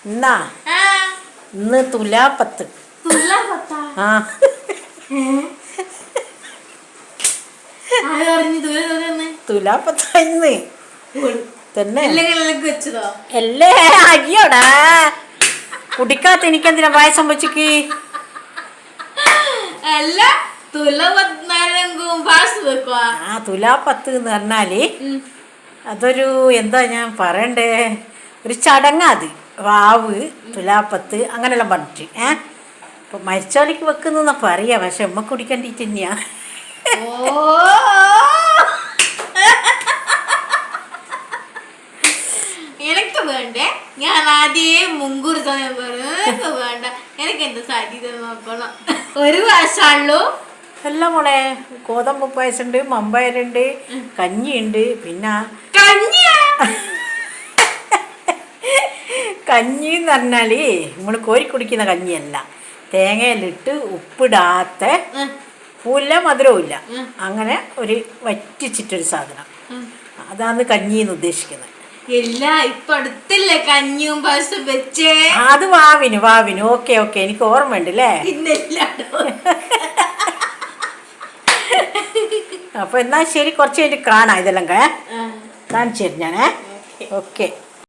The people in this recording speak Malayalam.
എന്നാ ഇന്ന് തുലാപ്പത്ത്. ആ തുലാപ്പത്തായിന്ന് തന്നെ അല്ലേ? അയ്യോടാ, കുടിക്കാത്ത എനിക്കെന്തിനാ പായസം വെച്ചിക്ക്? ആ തുലാപ്പത്ത് എന്ന് പറഞ്ഞാല് അതൊരു എന്താ ഞാൻ പറയണ്ടേ, ഒരു ചടങ്ങാ അത്. വാവ്, തുലാപ്പത്ത് അങ്ങനെല്ലാം പറഞ്ഞിട്ട് ഇപ്പം മരിച്ചോലിക്ക് വെക്കുന്ന പറയാ, പക്ഷെ ഉമ്മ കുടിക്കണ്ടിട്ട് തന്നെയാ. എനിക്ക് വേണ്ടേ, ഞാൻ ആദ്യം മുൻകൂർ സമയം വേണ്ട, എനിക്ക് എന്താ സാധ്യത നോക്കണം. ഒരു വയസ്സാണല്ലോ. അല്ല മോളെ, ഗോതമ്പ് പായസമുണ്ട്, മമ്പയറുണ്ട്, കഞ്ഞിയുണ്ട്. പിന്നെ കഞ്ഞി എന്ന് പറഞ്ഞാൽ നമ്മൾ കോരി കുടിക്കുന്ന കഞ്ഞിയല്ല, തേങ്ങയിലിട്ട് ഉപ്പിടാത്ത, പൂല്ല മധുരവും ഇല്ല, അങ്ങനെ ഒരു വറ്റിച്ചിട്ടൊരു സാധനം. അതാണ് കഞ്ഞിന്ന് ഉദ്ദേശിക്കുന്നത്. ഇപ്പൊ അടുത്തല്ലേ കഞ്ഞിയും പായസം വെച്ചേ? അത് വാവിന്. ഓക്കെ, എനിക്ക് ഓർമ്മയുണ്ടല്ലേ. അപ്പൊ എന്നാ ശരി, കുറച്ച് കഴിഞ്ഞിട്ട് കാണാം. ഇതെല്ലാം കാണിച്ചു തരും ഞാനേ. ഓക്കെ.